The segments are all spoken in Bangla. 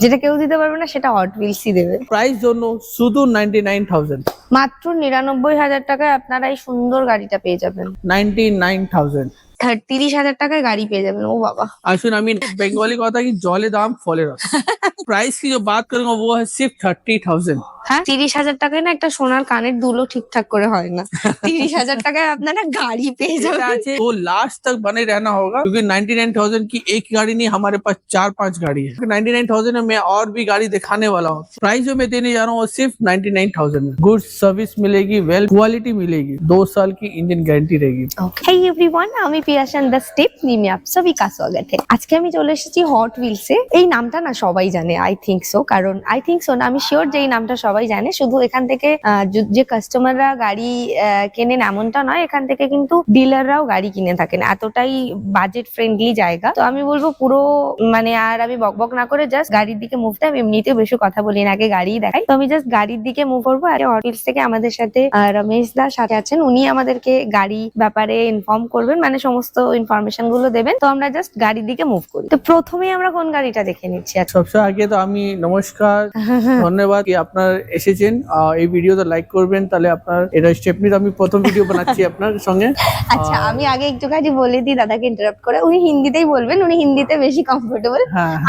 যেটা কেউ দিতে পারবে না সেটা হট হুইলসই দেবে। প্রাইস জন্য শুধু 99,000, মাত্র 99,000 টাকায় আপনারা এই সুন্দর গাড়িটা পেয়ে যাবেন। 99,000। 30,000 টাকায় গাড়ি পেয়ে যাবেন। ও বাবা। আসুন আমি বেঙ্গলি কথা কি জলে দাম ফলে রস। प्राइस की जो बात करूंगा वो है सिर्फ 30,000। হ্যাঁ, 30,000 টাকায় না একটা সোনার কানের দুলও ঠিকঠাক করে হয় না। 30,000 টাকায় আপনারা গাড়ি पेয়ে যাবেন। वो लास्ट तक बने रहना होगा क्योंकि 99,000 की एक गाड़ी नहीं, हमारे पास 4-5 गाड़ी है। 99,000 में मैं और भी गाड़ी दिखाने वाला हूँ। प्राइस जो मैं देने जा रहा हूँ वो सिर्फ 99,000 में। गुड सर्विस मिलेगी, वेल क्वालिटी मिलेगी, 2 साल की इंजन गारंटी रहेगी। Hey everyone, আমি পিয়াসান দ্য স্টেপ নিয়ে আপ সবই কা স্বাগত है। আজকে আমি চলে এসেছি হট হুইলসে। এই নামটা না সবাই জানে, আই থিংক সো, কারণ আই থিংক সো না, আমি শিওর যে এই নামটা সবাই জানে। শুধু এখান থেকে যে কাস্টমাররা গাড়ি কেনেন এমনটা নয়, এখান থেকে কিন্তু ডিলাররাও গাড়ি কিনে থাকেন। এতটাই বাজেট ফ্রেন্ডলি জায়গা। তো আমি বলবো পুরো মানে আর আমি বকবক না করে জাস্ট গাড়ির দিকে মুভ দেয়। আমি এমনিতেও বেশি কথা বলি না, আগে গাড়ি দেখাই। তো আমি জাস্ট গাড়ির দিকে মুভ করবো। আর হট হুইলস থেকে আমাদের সাথে রমেশ দা সাথে আছেন, উনি আমাদেরকে গাড়ি ব্যাপারে ইনফর্ম করবেন, মানে সমস্ত ইনফরমেশন গুলো দেবেন। তো আমরা জাস্ট গাড়ির দিকে মুভ করি। তো প্রথমেই আমরা কোন গাড়িটা দেখে নিচ্ছি? সবচেয়ে আগে তো আমি নমস্কার, ধন্যবাদ কি আপনার এসেছেন। এই ভিডিওটা লাইক করবেন, তাহলে আপনার এটা স্টেপনি আমি প্রথম ভিডিও বানাচ্ছি আপনার সঙ্গে। আচ্ছা, আমি আগে একটুখানি বলে দিই দাদাকে ইন্টারাপ্ট করে। উনি হিন্দিতেই বলবেন, উনি হিন্দিতে বেশি কমফোর্টেবল।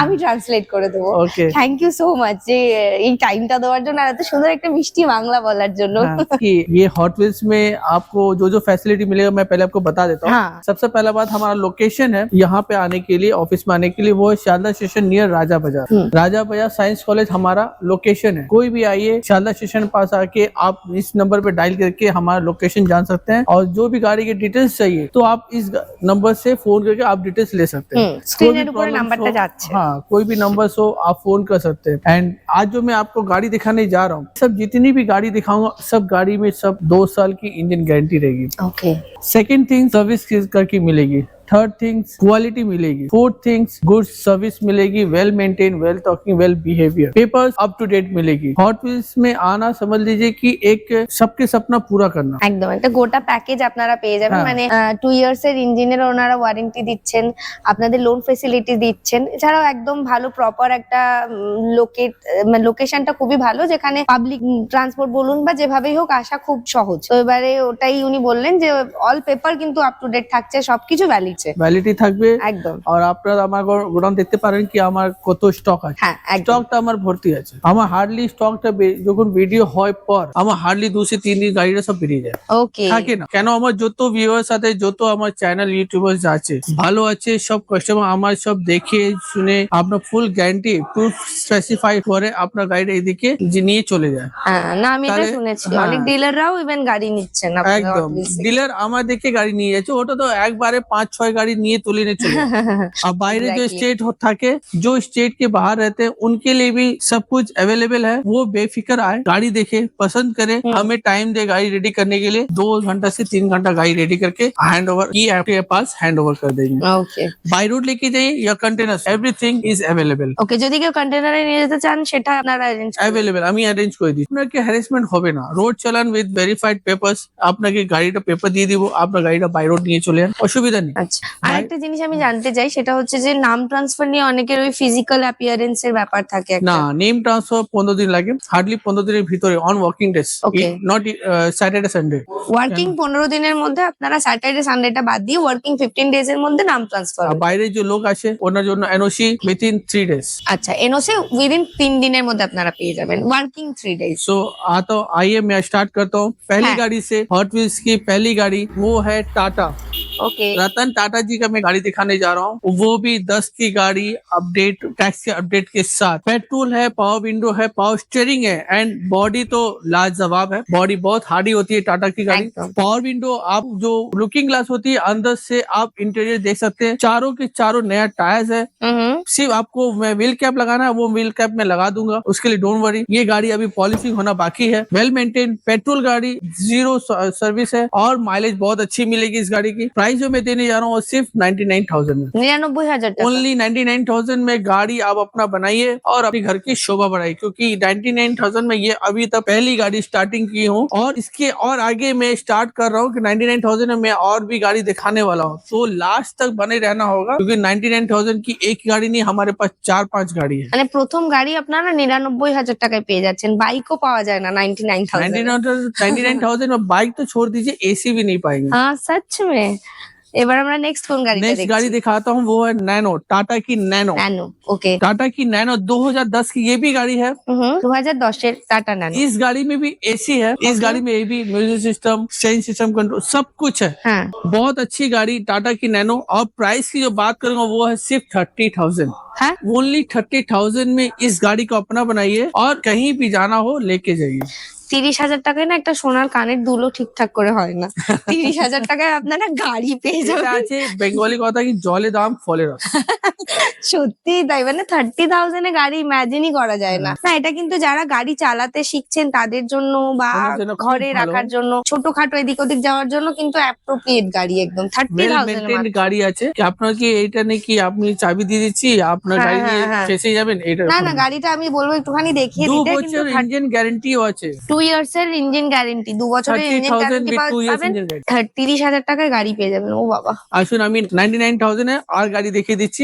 আমি ট্রান্সলেট করে দেবো। Okay, thank you so much যে এই টাইমটা দেওয়ার জন্য আর এত সুন্দর একটা মিষ্টি বাংলা বলার জন্য। कि ये हॉट व्हील्स में आपको जो जो फैसिलिटी मिलेगा मैं पहले आपको बता देता हूँ। हाँ। सबसे पहला बात, हमारा लोकेशन है यहाँ पे आने के लिए, ऑफिस में आने के लिए, वो है शारदा स्टेशन नियर राजा बाजार। राजा बाजार साइंस कॉलेज हमारा लोकेशन है। कोई भी आइए, शारदा स्टेशन पास आके आप इस नंबर पे डायल करके हमारा लोकेशन जान सकते हैं। और जो भी गाड़ी के डिटेल्स चाहिए तो आप इस नंबर से फोन करके आप डिटेल्स ले सकते हैं। স্ক্রিনের উপরে নাম্বারটা যাচ্ছে। हाँ, कोई भी नंबर हो आप फोन कर सकते हैं। एंड आज जो मैं आपको गाड़ी दिखाने जा रहा हूँ, सब जितनी भी गाड़ी दिखाऊंगा सब गाड़ी में सब 2 साल की इंजन गारंटी रहेगी। ওকে। सेकंड थिंग, सर्विस करके मिलेगी। थर्ड थिंग्स, क्वालिटी मिलेगी। फोर्थ थिंग्स, गुड सर्विस मिलेगी, well maintain, well talking, well behaviour, papers up to date मिलेगी। हॉट व्हील्स में आना समझ लीजिए कि एक सबके सपना पूरा करना। একদম একটা গোটা প্যাকেজ আপনারা পেয়ে যাবেন। হ্যাঁ। মানে 2 ইয়ার্স এর ইঞ্জিনের ওনারা ওয়ারেন্টি দিচ্ছেন, আপনাদের লোন ফেসিলিটি দিচ্ছেন। এছাড়াও একদম ভালো প্রপার একটা লোকেশনটা খুবই ভালো, যেখানে পাবলিক ট্রান্সপোর্ট বলুন বা যেভাবেই হোক আসা খুব সহজ। তো এবারে ওটাই উনি বললেন যে অল পেপার কিন্তু আপ টু ডেট থাকছে, সবকিছু ভ্যালিড। ভ্যালিডিটি থাকবে একদম। আর আপনারা আমার গোডাউন দেখতে পারেন কি আমার কত স্টক আছে। হ্যাঁ, একদম। স্টকটা আমার ভর্তি আছে। আমার হার্ডলি স্টকটা যখন ভিডিও হয় পর আমার হার্ডলি 2 से 3 দিন গাড়িটা সব বেরিয়ে যায়। ওকে। থাকে না কেন, আমার যত ভিউয়ার্স আছে, যত আমার চ্যানেল ইউটিউবার্স আছে ভালো আছে, সব কাস্টমার আমার সব দেখে শুনে আপনার ফুল গ্যারান্টি প্রুফ স্পেসিফাই করে আপনার গাড়িটা এদিকে নিয়ে চলে যায়। হ্যাঁ, না আমি এটা তাহলে- শুনেছি হ্যাঁ। অনেক ডিলাররাও ইভেন গাড়ি নিচ্ছেন আপনাদের একদম Hot Wheels থেকে। ডিলার আমার দেখে গাড়ি নিয়ে যাচ্ছে, ওটা তো একবারে 5-6 गाड़ी নিয়ে তুলে নিয়ে চলে अब बाहर जो स्टेट থাকে, जो स्टेट के बाहर रहते हैं उनके लिए भी सब कुछ अवेलेबल है। वो बेफिक्र आए, गाड़ी देखे, पसंद करे, हमें टाइम दे गाड़ी रेडी करने के लिए। 2 घंटा से 3 घंटा गाड़ी रेडी करके हैंड ओवर की आपके पास हैंड ओवर कर देंगे। ওকে। बाई रोड लेके जाइए या कंटेनर, एवरीथिंग इज अवेलेबल। ওকে, যদি কেউ কন্টেনারে নিয়ে যেতে চান সেটা আপনারা অ্যারেঞ্জ অ্যাভেলেবেল আমি অ্যারেঞ্জ করে দিই। আপনাকে হ্যারাসমেন্ট হবে না, রোড চালান উইথ ভেরিফাইড পেপারস। আপনাকে গাড়িটা পেপার দিয়ে দিব, আপনার গাড়িটা বাই রোড নিয়ে চলে যান, অসুবিধা নেই। আচ্ছা, আরেকটা জিনিস আমি জানতে চাই, সেটা হচ্ছে যে নাম ট্রান্সফার নিয়ে অনেকের ওই ফিজিক্যাল অ্যাপিয়ারেন্স এর ব্যাপার থাকে একটা। না, নেম ট্রান্সফার 15 দিন লাগে, হার্ডলি 15 দিনের ভিতরে on working days, Okay. Not Saturday Sunday. Working 15 দিনের মধ্যে আপনারা স্যাটারডে সানডেটা বাদ দিয়ে ওয়ার্কিং 15 ডেজ এর মধ্যে নাম ট্রান্সফার। আর বাইরে যে লোক আসে ওনার জন্য এনওসি উইথিন 3 ডেজ। আচ্ছা, এনওসি উইদিন 3 দিনের মধ্যে আপনারা পেয়ে যাবেন, ওয়ার্কিং 3 ডেজ। सो आता हूँ, आइए मैं स्टार्ट करता हूँ पहली हाँ। गाड़ी से। हॉट व्हील्स की पहली गाड़ी वो है टाटा। ওকে। रतन टाटा जी का मैं गाड़ी दिखाने जा रहा हूँ, वो भी 10 की गाड़ी, अपडेट टैक्स के अपडेट के साथ। पेट्रोल है, पावर विंडो है, पावर स्टीयरिंग है, एंड बॉडी तो लाजवाब है। बॉडी बहुत हार्डी होती है टाटा की गाड़ी। एकदम। पावर विंडो, आप जो लुकिंग ग्लास होती है अंदर से आप इंटीरियर देख सकते हैं। चारों के चारों नया टायर्स है। सिर्फ आपको मैं व्हील कैप लगाना है, वो व्हील कैप मैं लगा दूंगा, उसके लिए डोंट वरी। ये गाड़ी अभी पॉलिशिंग होना बाकी है। वेल मेंटेन पेट्रोल गाड़ी, 0 सर्विस है और माइलेज बहुत अच्छी मिलेगी इस गाड़ी की। प्राइस जो मैं देने जा रहा हूँ वो सिर्फ 99,000 में। 99,000 টাকা। ओनली 99,000 में गाड़ी आप अपना बनाइए और अपने घर की शोभा बढ़ाइए, क्योंकि 99,000 में ये अभी तक पहली गाड़ी स्टार्टिंग की हूँ और इसके और आगे मैं स्टार्ट कर रहा हूँ कि 99,000 में मैं और भी गाड़ी दिखाने वाला हूँ। तो लास्ट तक बने रहना होगा, क्योंकि 99,000 की एक गाड़ी नहीं, हमारे पास 4-5 गाड़ी है। মানে প্রথম গাড়ি আপনারা 99,000 টাকায় পেয়ে যাচ্ছেন, বাইকও পাওয়া যায় না 99,000 99,000 में बाइक तो छोड़ दीजिए, एसी भी नहीं पाएंगे। হ্যাঁ सच में। এবার আমরা নেক্সট কোন গাড়িটা नेक्स्ट गाड़ी দেখছি? दिखाता हूँ, वो है नैनो, टाटा की नैनो। ন্যানো। ওকে। टाटा की नैनो 2010 की ये भी गाड़ी है। 2010 এর টাটা ন্যানো। इस गाड़ी में भी एसी है, इस गाड़ी में भी music system, change system control सब कुछ है। হ্যাঁ। बहुत अच्छी गाड़ी टाटा की नैनो। और प्राइस की जो बात करूंगा वो है सिर्फ 30,000। হ্যাঁ। ओनली 30,000 में इस गाड़ी को अपना बनाइए और कहीं भी जाना हो लेके जाइए। 30,000 টাকায় না একটা সোনার কানের দুলও ঠিকঠাক করে হয় না। 30,000 টাকায় আপনারা গাড়ি পেয়ে এটা যাবেন। আছে বেঙ্গলি কথা কি জলে দাম ফলে রস। সত্যি তাই, মানে 30,000 এ গাড়ি ইমাজিনই করা যায় না। না, এটা কিন্তু যারা গাড়ি চালাতে শিখছেন তাদের জন্য বা তাদের জন্য খুব ঘরে ভালো। রাখার জন্য, ছোটখাটো এদিক ওদিক যাওয়ার জন্য কিন্তু অ্যাপ্রোপ্রিয়েট গাড়ি একদম। ওয়েল 30,000 মেনটেন্ড মাত্র। গাড়ি আছে কি আপনার কি এইটা নেই কি আপনি চাবি দিয়ে দিচ্ছি আপনার হ্যাঁ, গাড়ি নিয়ে হ্যাঁ, হ্যাঁ। ফেসে যাবেন, এটা না না, গাড়িটা আমি বলবো একটুখানি দেখিয়ে 2 দিতে, কিন্তু বছর ইঞ্জিন গ্যারান্টিও আছে। 2 ইয়ার্স এর ইঞ্জিন গ্যারেন্টি, 2 বছরের ইঞ্জিন 30,000 গ্যারেন্টি with 2 years পাবেন। engine guarantee। 30,000 টাকায় গাড়ি পেয়ে যাবেন। ও বাবা। আসুন আমি 99,000 এ আর গাড়ি দেখিয়ে দিচ্ছি।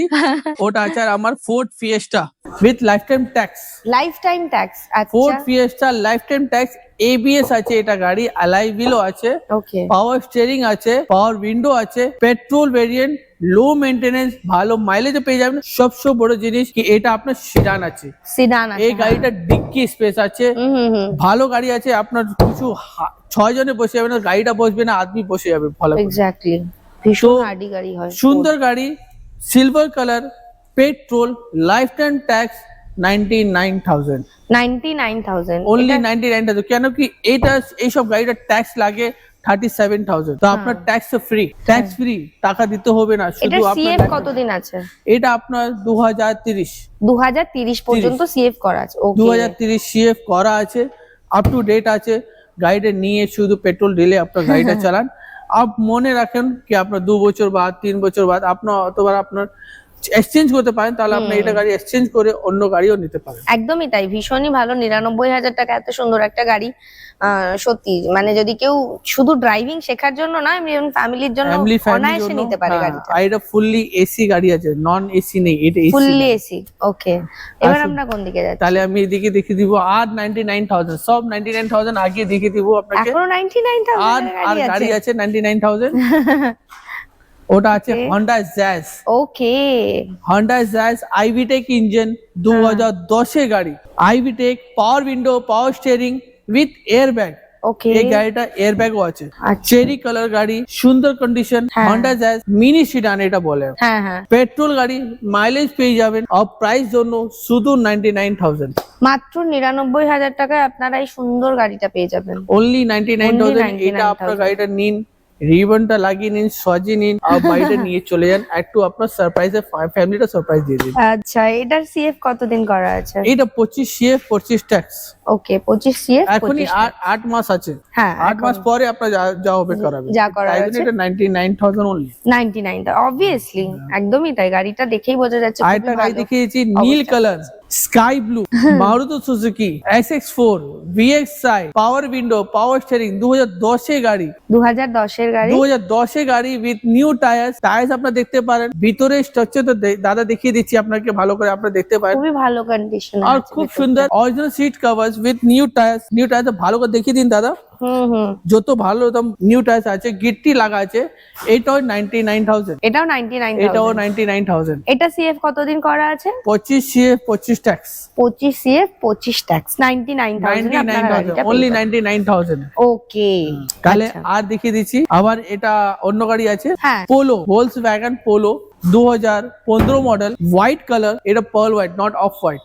ওটা আছে আর আমার Ford Fiesta with lifetime tax. Lifetime tax. Ford আচ্ছা। Fiesta lifetime tax, ABS আছে এটা গাড়ি, অ্যালয় হুইলও আছে, ওকে। পাওয়ার স্টিয়ারিং আছে, পাওয়ার উইন্ডো আছে, পেট্রোল ভেরিয়েন্ট, লো মেইনটেনেন্স, ভালো মাইলেজ পেয়ে যাবেন। সবচেয়ে বড় জিনিস কি এটা আপনার সিডান আছে, সিডান আছে। এই গাড়িটা ডিক্কি স্পেস আছে, হুম। ভালো গাড়ি আছে। আপনার কিছু 6 জনে বসে যাবে না, গাড়িটা বসবে না, আদমি বসে যাবে ভালো করে। এক্স্যাক্টলি। ভীষণ তো হার্ডি গাড়ি হয়। সুন্দর গাড়ি, silver colour, petrol, life time tax 99,000। 99,000 only 99,000। কেন কি এইটা এইসব গাড়িটা ট্যাক্স লাগে 37,000। তো আপনার ট্যাক্স ফ্রি, ট্যাক্স ফ্রি, টাকা দিতে হবে না, এটা শুধু সিএফ আপনার কতদিন আছে? এটা আপনার 2030 2030 পর্যন্ত সিএফ করা আছে। ওকে। 2030 সিএফ করা আছে, আপ টু ডেট আছে। গাড়িটা নিয়ে শুধু পেট্রোল ঢেলে আপনার গাড়িটা চালান। আপ মনে রাখেন কি আপনার 2 বছর বাদ 3 বছর বাদ আপনার অথবা আপনার এক্সচেঞ্জ করতে পারেন, তাহলে আপনি এটা গাড়ি এক্সচেঞ্জ করে অন্য গাড়িও নিতে পারেন। একদমই তাই, ভীষণই ভালো। 99,000 টাকা এত সুন্দর একটা গাড়ি। সত্যি মানে যদি কেউ শুধু ড্রাইভিং শেখার জন্য না, এমনি ফ্যামিলির জন্য ফ্যামিলির অনায়াসে নিতে পারে গাড়িটা। আর এটা ফুললি এসি গাড়ি আছে, নন এসি নেই, এটা এসি। Fully AC. ওকে। এবার আসুন। আমরা কোন দিকে যাচ্ছি? তাহলে আমি এদিকে দেখিয়ে দিব আর 99,000, সব 99,000 আগে দেখিয়ে দিব আপনাকে। এখনো 99,000 আর আর গাড়ি আছে 99,000। ওটা আছে Honda Jazz. Okay. Honda Jazz i-VTEC engine, 2010 এর গাড়ি। I-VTEC, power window, power steering with airbag. Okay. এই গাড়িটা এয়ারব্যাগও আছে। আচ্ছা। চেরি কালার গাড়ি, সুন্দর কন্ডিশন। হ্যাঁ। হন্ডা জ্যাজ মিনি সিডান এটা বলে। হ্যাঁ। পেট্রোল গাড়ি, মাইলেজ পেয়ে যাবেন। আর প্রাইস জন্য শুধু 99,000। মাত্র 99,000 টাকায় আপনারা এই সুন্দর গাড়িটা পেয়ে যাবেন। অনলি 99,000। এটা 99,000 আপনার গাড়িটা নিন, রিবনটা লাগিয়ে নিন, সাজিয়ে নিন, আর বাড়িটা নিয়ে চলে যান। একটু আপনার সারপ্রাইজে ফ্যামিলিটা সারপ্রাইজ দিয়ে দিন। আচ্ছা, এটার সিএফ কতদিন করা আছে? এটা 25 সিএফ 25 ট্যাক্স। ওকে, 25 সিএফ। এখনই 8 মাস আছে। হ্যাঁ, 8 মাস পরে আপনার যা হবে করাবে। যা করার তাই জন্য আছে। এটা 99,000 অনলি। 99 অবভিয়াসলি, একদমই তাই। গাড়িটা দেখেই বোঝা যাচ্ছে আর খুবই একটা গাড়ি ভালো। দেখিয়েছি নীল অবশ্যই। Colour, sky blue, Maruti Suzuki SX4 VXi, পাওয়ার উইন্ডো, পাওয়ার স্টিয়ারিং, 2010 এর গাড়ি। 2010 এর গাড়ি। 2010 এর গাড়ি উইথ নিউ টায়ার্স। টায়ার্স আপনারা দেখতে পারেন, ভিতরে স্ট্রাকচার তো দাদা দেখিয়ে দিচ্ছি আপনাকে ভালো করে, আপনারা দেখতে পারেন। খুবই ভালো কন্ডিশন আর খুব সুন্দর original seat covers with new tyres. New tyres ভালো করে দেখিয়ে দিন দাদা। হুম। যত ভালো একদম নিউ টায়ার্স আছে, গিট্টি লাগা আছে। এটাও 99,000। এটাও 99,000। এটাও 99,000। এটা সিএফ কতদিন করা আছে? 25 সিএফ 25 ট্যাক্স। 25 CF 25 tax. 99,000 আপনারা 99,000 গাড়িটা অনলি পেয়ে যাবেন। 99,000। ওকে। তাহলে আচ্ছা। আর দেখিয়ে দিচ্ছি। আবার এটা অন্য গাড়ি আছে, হ্যাঁ। Polo, Volkswagen Polo 2015 model, white colour. এটা pearl white, not off white.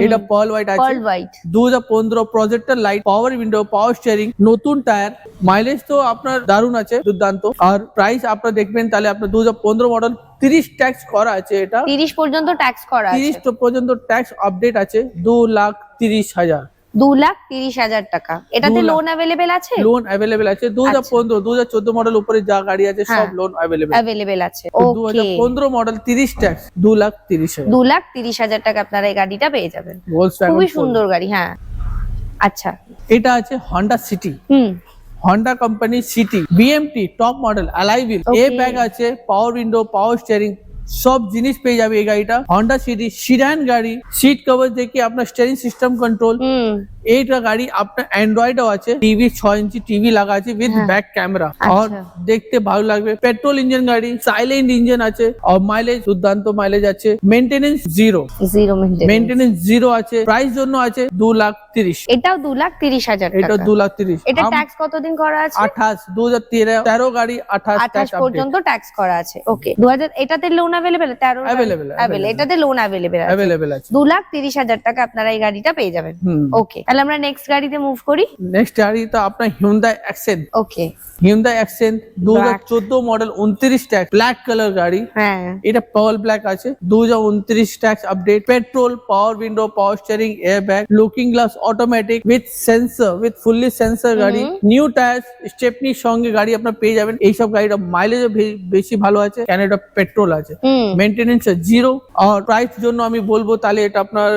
এটা পার্ল হোয়াইট আছে। Pearl white. 2015 projector light, power window, power steering, নতুন টায়ার। মাইলেজ তো আপনার দারুণ আছে, দুর্দান্ত। আর প্রাইস আপনারা দেখবেন তাহলে আপনার 2015 মডেল, 30 ট্যাক্স করা আছে। এটা 30 পর্যন্ত ট্যাক্স করা আছে। 30 পর্যন্ত ট্যাক্স আপডেট আছে। 2,30,000। 2,30,000 টাকা। এটাতে 2 লাখ। লোন অ্যাভেলেবেল আছে? লোন অ্যাভেলেবেল আছে 2015 2014 মডেল উপরে যা গাড়ি আছে সব হ্যাঁ। Loan available. অ্যাভেলেবেল আছে, তো ওকে। 2015 মডেল 30 ট্যাক্স 2,30,000 2,30,000 টাকা আপনারা এই গাড়িটা পেয়ে যাবেন। Volkswagen খুবই Polo। সুন্দর গাড়ি, হ্যাঁ। আচ্ছা, এটা আছে Honda City, hmm, Honda company City BMT top model alloy wheel, Okay. Airbag আছে, পাওয়ার উইন্ডো, পাওয়ার স্টিয়ারিং সব জিনিস পেয়ে যাবে এই গাড়িটা। হন্ডা সিটি সিডান গাড়ি, সিট কভার থেকে আপনার স্টিয়ারিং সিস্টেম কন্ট্রোল। হুম, এইটা গাড়ি আপনার অ্যান্ড্রয়েডও আছে, টিভি 6 ইঞ্চি টিভি লাগা আছে উইথ হ্যাঁ। ব্যাক ক্যামেরা, আচ্ছা। আর দেখতে ভালো লাগবে। পেট্রোল ইঞ্জিন গাড়ি, সাইলেন্ট ইঞ্জিন আছে, আর মাইলেজ দুর্দান্ত মাইলেজ আছে। Maintenance zero, zero maintenance. Maintenance zero আছে। প্রাইস জন্য আছে 2,30,000। এটাও 2,30,000 এটা টাকা। 2,30,000। এটা ট্যাক্স কতদিন করা আছে? 28 2013 গাড়ি 28 28 ট্যাক্স পর্যন্ত ট্যাক্স করা আছে, ওকে। 2000 এটাতে লোন অ্যাভেলেবেল? 13 Available, available। এটাতে লোন অ্যাভেলেবেল আছে। অ্যাভেলেবেল আছে। 2,30,000 টাকা আপনারা এই গাড়িটা পেয়ে যাবেন, হুম। ওকে। তাহলে আমরা নেক্সট গাড়িতে মুভ করি। নেক্সট গাড়ি তো আপনার Hyundai Accent, okay, Hyundai Accent 2014 model 29 tax black colour গাড়ি। হ্যাঁ, এটা পার্ল ব্ল্যাক আছে, 2029 tax update, petrol, power window, power steering, airbag, looking glass automatic with sensor, with fully sensor গাড়ি। নিউ টায়ার, স্টেপনির সঙ্গে গাড়ি আপনার পেয়ে যাবেন। এইসব গাড়িটা মাইলেজ বেশি ভালো আছে, কেন এটা পেট্রোল আছে। হুম, মেইনটেনেন্স জিরো। আর প্রাইস জন্য আমি বলবো তাহলে এটা আপনার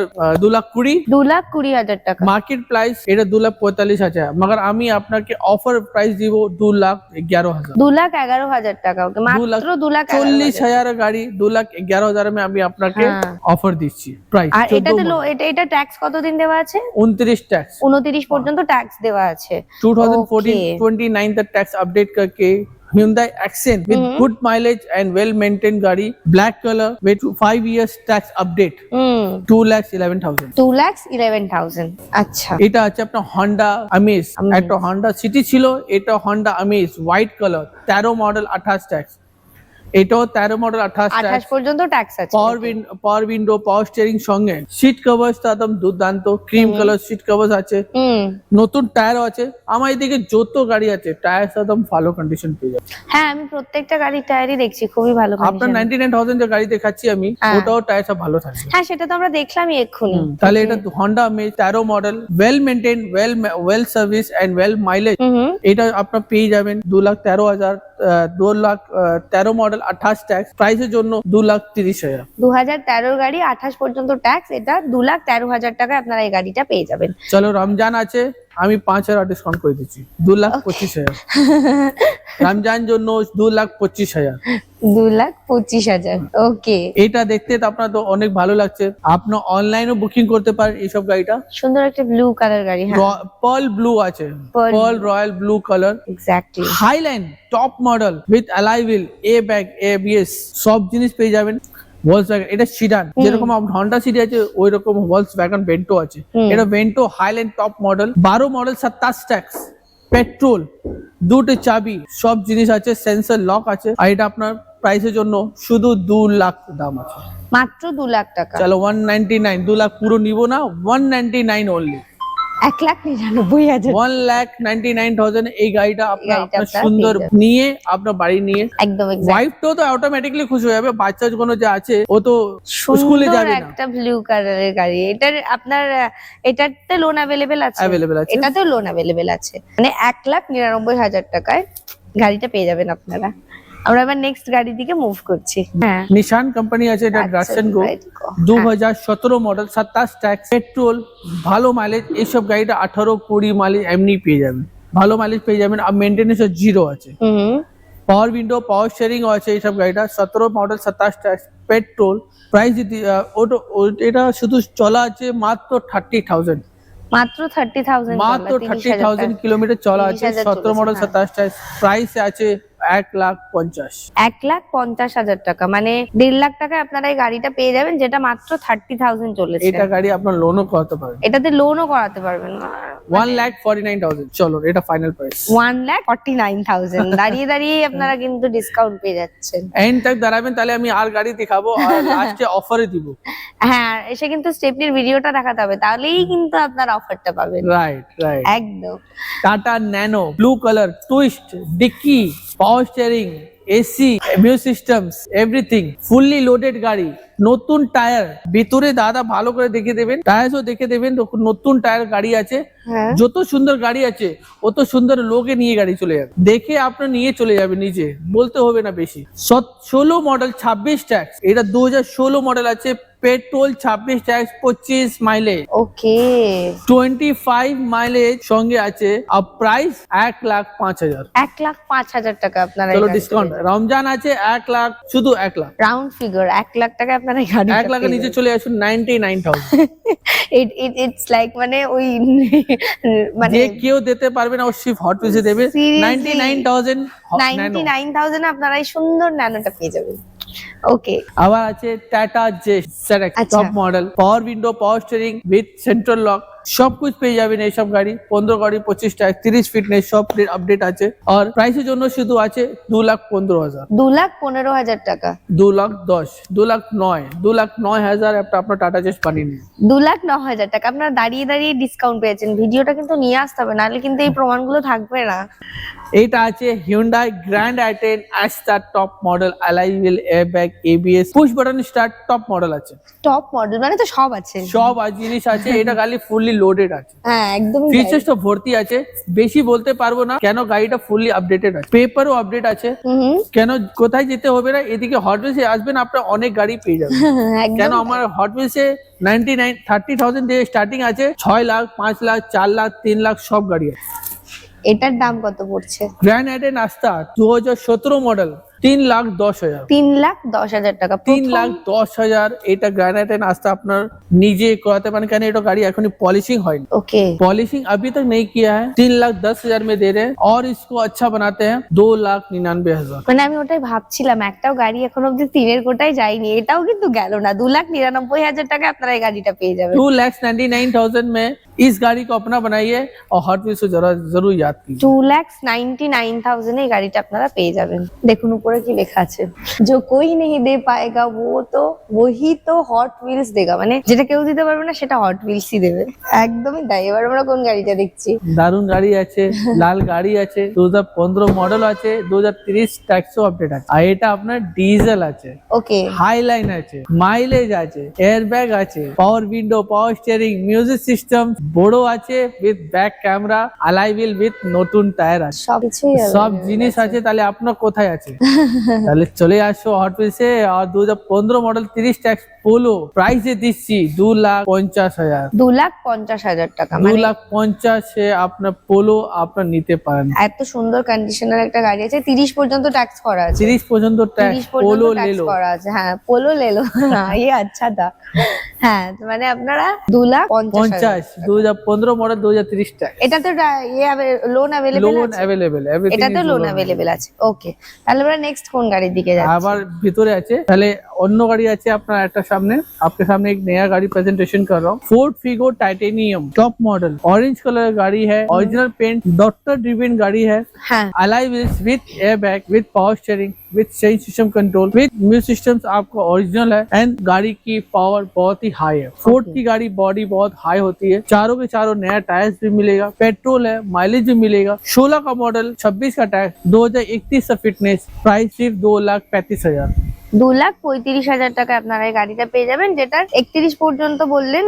2,20,000। 2,20,000 টাকা। মার্কেট প্রাইস এটা 2,45,000, মগর আমি আপনাকে অফার প্রাইস দিব 2,11,000। 2,11,000 টাকা, ওকে। মাত্র 2,11,000। 40,000 গাড়ি 2,11,000 মে আমি আপনাকে হ্যাঁ। অফার দিচ্ছি। প্রাইস আর এটাতে এটা ট্যাক্স কতদিন দেওয়া আছে? 29 टैक्स 29 পর্যন্ত ট্যাক্স দেওয়া আছে। 2014-29 तक टैक्स अपडेट करके Hyundai Accent with good mileage and well maintained गाड़ी, black color with 5 years tax update, হুম, 2,11,000। 2,11,000। আচ্ছা, এটা আছে আপনার হন্ডা আমেজ, একটা হন্ডা সিটি ছিল, এটা হন্ডা আমেজ হোয়াইট কালার 13 মডেল 28 ট্যাক্স। এটাও 13 মডেল 28 28 ট্যাক্স। পর্যন্ত ট্যাক্স আছে। পাওয়ার উইন্ডো, পাওয়ার স্টিয়ারিং সঙ্গে সিট কভার্স তো একদম দুর্দান্ত ক্রিম কালার সিট কভার্স আছে, হুম, নতুন টায়ার আছে। আমার এদিকে যত গাড়ি আছে টায়ার একদম ভালো কন্ডিশন পেয়ে যাবে। হ্যাঁ, আমি প্রত্যেকটা গাড়ির টায়ারই দেখছি খুবই ভালো আপনার condition। 99,000 যে গাড়ি দেখাচ্ছি আমি, হ্যাঁ। ওটাও টায়ার সব ভালো থাকবে। হ্যাঁ, সেটা তো আমরা দেখলামই এক্ষুনি। তাহলে এটা Honda Amaze 13 model, well maintain, well service and well mileage. Hmm, এটা আপনার পেয়ে যাবেন 2,13,000, 2,13 মডেল 28 ট্যাক্স। প্রাইসের জন্য 2,30,000। 2013 গাড়ি 28 পর্যন্ত ট্যাক্স, এটা 2,13,000 টাকায় আপনারা এই গাড়িটা পেয়ে যাবেন। চলো রমজান আছে, আমি 5,000 ডিসকাউন্ট করে দিচ্ছি, 2,25,000। রমজান জন্য 2,25,000। 2,25,000, ওকে। এটা দেখতে তো আপনার তো অনেক ভালো লাগছে, আপনি অনলাইনও বুকিং করতে পারেন এইসব গাড়িটা। সুন্দর একটা ব্লু কালার গাড়ি, হ্যাঁ, পার্ল ব্লু আছে, Pearl pearl royal blue colour. Exactly. Highland top model with alloy wheel, airbag, ABS সব জিনিস পেয়ে যাবেন। ভলসওয়াগন এটা সিডান, যেরকম হন্ডা সিটি আছে ওই রকম ভলসওয়াগন ভেন্টো আছে। এটা Vento highland top model, 12 model 27 tax, petrol, দুটো চাবি, সব জিনিস আছে, সেন্সর লক আছে। আর এটা আপনার প্রাইসের জন্য শুধু 2 লাখ দাম আছে, মাত্র 2 লাখ টাকা। চলো 199, 2 লাখ পুরো নিব না, 199 অনলি। 1,99,000। 1,99,000 এই গাড়িটা আপনার গাড়িটা আপনারা সুন্দর পেয়ে যাবেন। নিয়ে আপনার বাড়ি নিয়ে। একদম ওয়াইফ তো অটোমেটিকলি খুশি হয়ে যাবে, বাচ্চা কোনো যে আছে ও তো স্কুলে সুন্দর যাবে না। একটা ব্লু কালারের গাড়ি। এটার আপনার এটাতে লোন অ্যাভেলেবেল আছে? অ্যাভেলেবেল আছে। এটাতেও লোন অ্যাভেলেবেল আছে, মানে 1,99,000 টাকায় গাড়িটা পেয়ে যাবেন আপনারা। আমরা এবার নেক্সট গাড়ির দিকে মুভ করছি। হ্যাঁ, নিশান কোম্পানি আছে, এটা গ্রাসেন গো, 2017 মডেল 27 ট্যাক্স, পেট্রোল, ভালো মাইলেজ। এইসব গাড়িটা 18-20 মাইলেজ এমনি পেয়ে যাবেন, ভালো মাইলেজ পেয়ে যাবেন। আর মেইনটেনেন্স জিরো আছে, হুম, পাওয়ার উইন্ডো, পাওয়ার স্টিয়ারিং আছে এইসব গাড়িটা। 17 মডেল 27 ট্যাক্স, পেট্রোল। প্রাইস এটা শুধু চলা আছে মাত্র 30,000, মাত্র 30,000, মাত্র 30,000 কিলোমিটার চলা আছে। 17 মডেল 27 ট্যাক্স, প্রাইস আছে 1,50,000। 1,50,000 টাকা, মানে 1.5 লাখ টাকায় আপনারা এই গাড়িটা পেয়ে যাবেন, যেটা মাত্র 30,000 চলেছে। এটা গাড়ি আপনার লোনও করতে পারেন, এটাতে লোনও করাতে পারবেন। 1,49,000। চলো এটা ফাইনাল প্রাইস। 1,49,000 দাঁড়িয়ে দাঁড়িয়ে আপনারা কিন্তু ডিসকাউন্ট পেয়ে যাচ্ছেন। এন্ড তক দাঁড়াবেন, তাহলে আমি আর গাড়ি দেখাবো আর লাস্টে অফারে দিব। হ্যাঁ, এসে কিন্তু স্টেপনির ভিডিওটা দেখাতে হবে, তাহলেই কিন্তু আপনার অফারটা পাবেন। Right right. একদম। Tata Nano blue colour, twist, dickey, power steering, AC, music systems, everything fully loaded গাড়ি, নতুন টায়ার, ভিতরে দাদা ভালো করে দেখে দেবেন, টায়ারও দেখে দেবেন, নতুন টায়ার গাড়ি আছে। হ্যাঁ যত সুন্দর গাড়ি আছে অত সুন্দর লোকে নিয়ে গাড়ি চলে যাবে, দেখে আপনার নিয়ে চলে যাবে নিজে, বলতে হবে না বেশি। 16 মডেল 26 ট্যাক্স, এটা 2016 মডেল আছে, পেট্রোল 26 ট্যাক্স, 25 মাইলেজ, ওকে 25 মাইলেজ সঙ্গে আছে। আর প্রাইস 1,05,000। 1,05,000 টাকা আপনারা চলো ডিসকাউন্ট, রমজান আছে 1 লাখ, শুধু 1 লাখ, রাউন্ড ফিগার 1 লাখ টাকা আপনারা এই গাড়ি 1 লাখের নিচে চলে আসুন 99,000। ইটস লাইক মানে ওই মানে যে কেউ দিতে পারবে না, ও সির্ফ হট উইলসে দেবে। Seriously? 99,000 ন্যানো। 99,000 আপনারা এই সুন্দর ন্যানোটা পেয়ে যাবেন। ওকে আবার আছে টাটা জেস্ট সেলেক্ট আচ্ছা। Top model, power window, power steering with central lock, সব कुछ পেয়ে যাবেন এইসব গাড়ি। 15 গাড়ি 25 টাকা 30 ফিটনেস সব আপডেট আছে। আর প্রাইসের জন্য শুধু আছে 2,15,000, 2,15,000 টাকা, 2,10,000, 2,09,000, 2,09,000 একটা আপনার টাটা জেস্ট বানিয়ে নিন। 2,09,000 টাকা আপনারা দাঁড়িয়ে দাঁড়িয়ে ডিসকাউন্ট পেয়েছেন। ভিডিওটা কিন্তু নিয়ে আসতে হবে, নাহলে কিন্তু এই প্রমাণগুলো থাকবে না। এইটা আছে Hyundai grand i10 star top model, alloy wheel, airbag, ABS, push button start, top model আছে। টপ মডেল মানে তো সব আছে। সব জিনিস আছে, এটা খালি ফুললি লোডেড আছে, হ্যাঁ একদমই তাই। ফিচার্স তো ভর্তি আছে। বেশি বলতে পারবো না কেন, গাড়িটা ফুললি আপডেটেড আছে, পেপারও আপডেট আছে। হুম কেন কোথায় যেতে হবে না, এদিকে হট হুইলসে আসবেন আপনার অনেক গাড়ি পেয়ে যাবেন। একদম কেন আমার হট হুইলসে 30,000 দিয়ে স্টার্টিং আছে, 6 লাখ, 5 লাখ, 4 লাখ, 3 লাখ সব গাড়ি আছে। এটার দাম কত পড়ছে? গ্র্যান্ড i10 আস্তা 2017 মডেল, 3,10,000, 3,10,000 টাকা। 3,10,000। এটা গ্র্যান্ড i10 আস্তা আপনার নিজে করাতে পারেন, কেন এটা গাড়ি এখনই পলিशिंग হয়নি। ওকে पॉलिशिंग अभी तक नहीं किया है, 3,10,000 में दे रहे हैं, और इसको अच्छा बनाते हैं 2,99,000। মানে আমি ওটাই ভাবছিলাম, একটাও গাড়ি এখন অব্দি 3 কোটায় যায়নি, এটাও কিন্তু গেল না। 2,99,000 টাকা আপনারা এই গাড়িটা পেয়ে যাবেন। 2,99,000 में इस गाड़ी को अपना बनाइए और हॉट व्हील्स को जरूर याद कीजिए। 2,99,000 এই গাড়িটা আপনারা পেয়ে যাবেন। দেখুন উপরে কি লেখা আছে, जो कोई नहीं दे पाएगा वो तो वही तो हॉट व्हील्स देगा, মানে যেটা কেউ দিতে পারবে না সেটা হট হুইলসই দেবে। একদমই তাই। এবার আমরা কোন গাড়িটা দেখছি? দারুন গাড়ি আছে, লাল গাড়ি আছে, 2015 মডেল আছে, 2030 ট্যাক্সও আপডেট আছে। আর এটা আপনার ডিজেল আছে, ওকে হাইলাইন আছে, মাইলেজ আছে, এয়ারব্যাগ আছে, power window, power steering, music system বড় আছে with back camera, alloy wheel with নতুন টায়ার আছে, সবকিছুই সব জিনিস আছে। তাহলে আপনার কোথায় আছে? তাহলে চলে আসো হট হুইলসে। আর 2015 মডেল 30 ট্যাক্স পোলো প্রাইসে দিচ্ছি 2,50,000, 2,50,000 টাকা। মানে 2,50,000 আপনার পোলো আপনার নিতে পারেন। এত সুন্দর কন্ডিশনের একটা গাড়ি আছে, 30 পর্যন্ত ট্যাক্স করা আছে। 30 পর্যন্ত ট্যাক্স, 30 পর্যন্ত পোলো ট্যাক্স লেলো। করা আছে। হ্যাঁ পোলো লেলো। ये अच्छा था। হ্যাঁ মানে আপনারা 2,50,000। 2015 মডেল 2030 ট্যাক্স, এটা তো লোন অ্যাভেলেবল লোন আছে। অ্যাভেলেবল, এটা তো লোন অ্যাভেলেবল আছে। ওকে তাহলে আমরা নেক্সট কোন গাড়ির দিকে যাচ্ছি? আবার ভিতরে আছে। তাহলে অন্য গাড়ি আছে আপনার একটা সামনে, आपके सामने एक नया गाड़ी प्रेजेंटेशन कर रहा हूँ। Ford Figo titanium top model, orange colour गाड़ी है, ओरिजिनल पेंट, डॉक्टर ड्रिवन गाड़ी है, হ্যাঁ alloy wheels with airbag, with power steering, with change system control, with music systems आपका ओरिजिनल है। एंड गाड़ी की पावर बहुत ही हाई है। फोर्ड की गाड़ी बॉडी बहुत हाई होती है, चारों के चारों नया टायर्स भी मिलेगा, पेट्रोल है, माइलेज भी मिलेगा। 16 का मॉडल, 26 का टैक्स, 2031 का फिटनेस, प्राइस सिर्फ 2,35,000। 2,35,000 টাকা আপনারা এই গাড়িটা পেয়ে যাবেন, যেটার 31 পর্যন্ত বললেন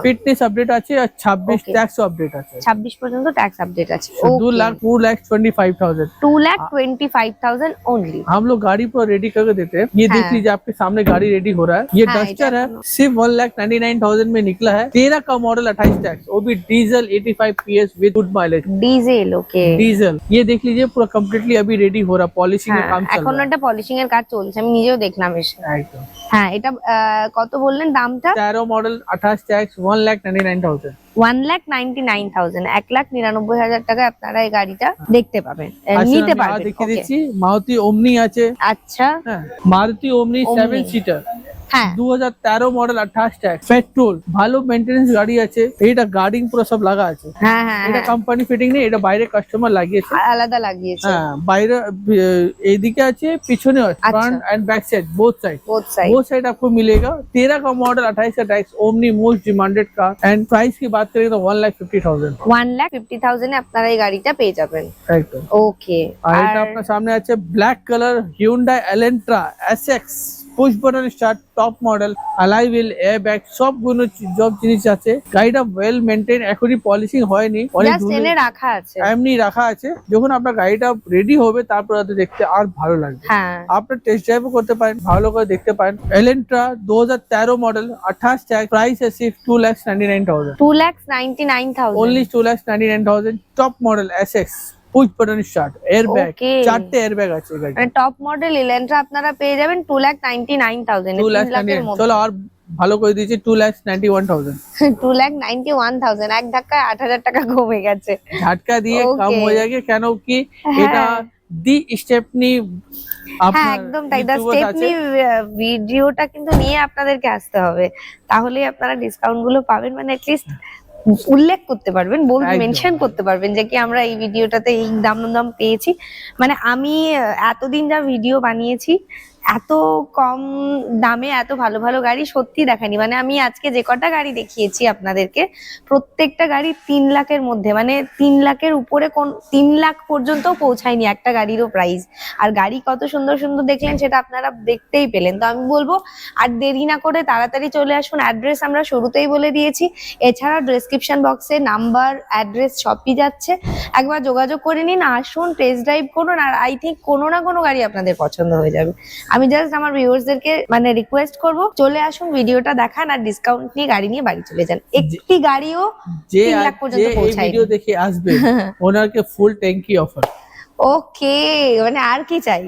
फिटनेस अपडेट আছে আর 26 Okay. टैक्स अपडेट আছে। 26 পর্যন্ত ট্যাক্স আপডেট আছে। 2,25,000। 2,25,000 ओनली। हम लोग गाड़ी पर रेडी करके देते हैं। ये देख हाँ। लीजिए आपके सामने गाड़ी रेडी हो रहा है। ये हाँ, डस्टर है, इधर- सिर्फ 1,99,000 में निकला है। 13 का मॉडल, 28 टैक्स, वो भी diesel, 85 PS with good mileage diesel. Okay diesel. ये देख लीजिए पूरा कम्प्लीटली अभी रेडी हो रहा है, पॉलिशिंग का হ্যাঁ काम चल এখন रहा একটা পলিশিং এর কাজ চলছে, আমি নিজেও দেখলাম এসে। है एकदम। হ্যাঁ এটা কত বললেন দামটা? 13 मॉडल, 28 टैक्स, 1,99,000। 1,99,000, 1,99,000 টাকা আপনারা এই গাড়িটা দেখতে পাবেন, আসলে নিতে আমি আর পারবেন। দেখিয়ে Okay. দিচ্ছি, মারুতি ওমনি আছে। আচ্ছা হ্যাঁ, মারুতি ওমনি Omni। 7 সিটার, হ্যাঁ 2013 মডেল 28 ট্যাক্স পেট্রোল, ভালো মেইনটেনেন্স গাড়ি আছে। এইটা গার্ডিং পুরো সব লাগা আছে। হ্যাঁ হ্যাঁ এটা কোম্পানি ফিটিং নেই, এটা বাইরে কাস্টমার লাগিয়েছে। আলাদা লাগিয়েছে। হ্যাঁ বাইরে এইদিকে আছে, পিছনে আছে, front end back side both side both side आपको मिलेगा। 13 का मॉडल 28 का tax, omni most demanded car and price की बात करें तो 1,50,000 1,50,000 এ আপনারা এই গাড়িটা পেয়ে যাবেন। একদম। ওকে আর এটা আপনার সামনে আছে black colour Hyundai Elantra SX, push button start, top model, alloy wheel, airbag সবগুলো সব জিনিস আছে। গাড়িটা ওয়েল মেইনটেইন, এখনই পলিশিং হয়নি, অনেক জাস্ট এনে রাখা আছে, এমনি রাখা আছে। যখন আপনার গাড়িটা রেডি হবে তারপর আপনি দেখতে আর ভালো লাগবে। হ্যাঁ আপনার টেস্ট ড্রাইভও করতে পারেন, ভালো করে দেখতে পারেন। এলেন্ট্রা 2013 মডেল 28 ট্যাক্স, প্রাইস है सिर्फ 2,99,000 2,99,000 only 2,99,000। Top model SX, push button start, airbag, Okay. 4টে এয়ারব্যাগ আছে গাড়ি। মানে টপ মডেল ইলেন্ট্রা আপনারা পেয়ে যাবেন 2,99,000 এ, 3 লাখের 2,99,000 মধ্যে। চলো আর ভালো করে দিয়েছি 2,91,000 2,91,000 এক ধাক্কায় 8,000 টাকা কমে গেছে। ঝাটকা দিয়ে Okay. কাম হয়ে যাবে। কেন কি হ্যাঁ। এটা দি স্টেপনি হ্যাঁ একদম তাই, দা স্টেপনি ভিডিওটা কিন্তু নিয়ে আপনাদেরকে আসতে হবে, তাহলে আপনারা ডিসকাউন্ট গুলো পাবেন, মানে অ্যাটলিস্ট উল্লেখ করতে পারবেন, একদম। মেনশন করতে পারবেন যে কি আমরা এই ভিডিওটাতে এই দাম পেয়েছি। মানে আমি এতদিন যা ভিডিও বানিয়েছি এত কম দামে এত ভালো ভালো গাড়ি সত্যি দেখানি। মানে আমি আজকে যে কটা গাড়ি দেখিয়েছি আপনাদেরকে, প্রত্যেকটা গাড়ি 3 লাখের মধ্যে, মানে 3 লাখের উপরে, 3 লাখ পর্যন্ত পৌঁছায়নি একটা গাড়িরও প্রাইস। আর গাড়ি কত সুন্দর সুন্দর দেখলেন সেটা আপনারা দেখতেই পেলেন। তো আমি বলবো আর দেরি না করে তাড়াতাড়ি চলে আসুন। অ্যাড্রেস আমরা শুরুতেই বলে দিয়েছি, এছাড়া ডেসক্রিপশন বক্সে নাম্বার, অ্যাড্রেস সবই যাচ্ছে, একবার যোগাযোগ করে নিন, আসুন, টেস্ট ড্রাইভ করুন। আর আই থিঙ্ক কোনো না কোনো গাড়ি আপনাদের পছন্দ হয়ে যাবে। আমি জাস্ট আমার ভিউয়ার্সদেরকে মানে রিকোয়েস্ট করব, চলে আসুন, ভিডিওটা দেখান আর ডিসকাউন্ট নিয়ে গাড়ি নিয়ে বাড়ি চলে যান। একটি গাড়িও যে 3 লাখ পর্যন্ত এই পৌঁছায়। ভিডিও দেখে আসবে ওনাকে ফুল ট্যাঙ্কি অফার। ওকে, মানে আর কি চাই,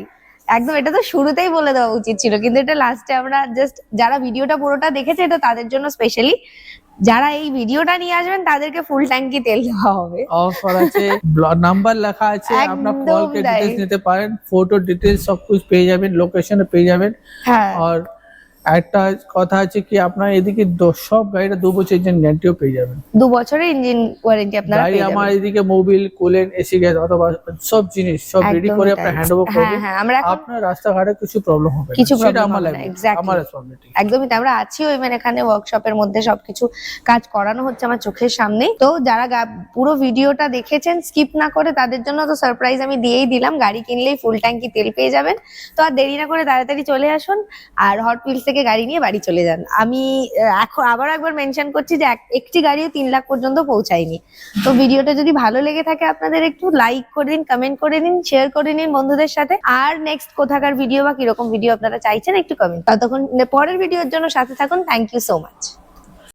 একদম। এটা তো শুরুতেই বলে দেওয়া উচিত ছিল, কিন্তু এটা লাস্টে আমরা জাস্ট যারা ভিডিওটা পুরোটা দেখেছে এটা তাদের জন্য স্পেশালি, যারা এই ভিডিওটা নিয়ে আসবেন তাদেরকে ফুল ট্যাঙ্কি তেল দেওয়া হবে। অফার আছে, নাম্বার লেখা আছে, আপনার একদম কল কে তাই। ডিটেইলস নিতে পারেন, ফটো ডিটেইলস সব কিছু পেয়ে যাবেন, লোকেশনে পেয়ে যাবেন। হ্যাঁ আর একটা কথা আছে কি আপনার এদিকে সব গাড়িটা 2 বছরের ইঞ্জিন গ্যারান্টিও পেয়ে যাবেন। 2 বছরের ইঞ্জিন ওয়ারেন্টি আপনারা গাড়ি পেয়ে আমার যাবেন। এদিকে মোবিল, কুলেন, এসি গ্যাস অথবা সব জিনিস সব রেডি একদমই করে তাই। আপনার হ্যান্ড ওভার হ্যাঁ করবেন। হ্যাঁ, আমরা এখন আপনার রাস্তাঘাটে কিছু প্রবলেম হবে না, কিছু সেটা problem আমার হবে না, লাগবে, exactly। আমার রেসপন্সিবিলিটি। একদমই তাই, আমরা আছি ইভেন এখানে ওয়ার্কশপের মধ্যে সবকিছু কাজ করানো হচ্ছে আমার চোখের সামনেই। তো যারা পুরো ভিডিওটা দেখেছেন স্কিপ না করে, তাদের জন্য তো সারপ্রাইজ আমি দিয়েই দিলাম, গাড়ি কিনলেই ফুল ট্যাঙ্কি তেল পেয়ে যাবেন। তো আর দেরি না করে তাড়াতাড়ি চলে আসুন আর হট হুইলস থেকে গাড়ি নিয়ে বাড়ি চলে যান। আমি এখন আবার একবার মেনশন করছি যে একটি গাড়িও 3 লাখ পর্যন্ত পৌঁছায়নি। তো ভিডিওটা যদি ভালো লেগে থাকে আপনাদের একটু লাইক করে দিন, কমেন্ট করে দিন, শেয়ার করে নিন বন্ধুদের সাথে। আর নেক্সট কোথাকার ভিডিও বা কিরকম ভিডিও আপনারা চাইছেন একটু কমেন্ট। ততক্ষণ পরের ভিডিওর জন্য সাথে থাকুন। Thank you so much.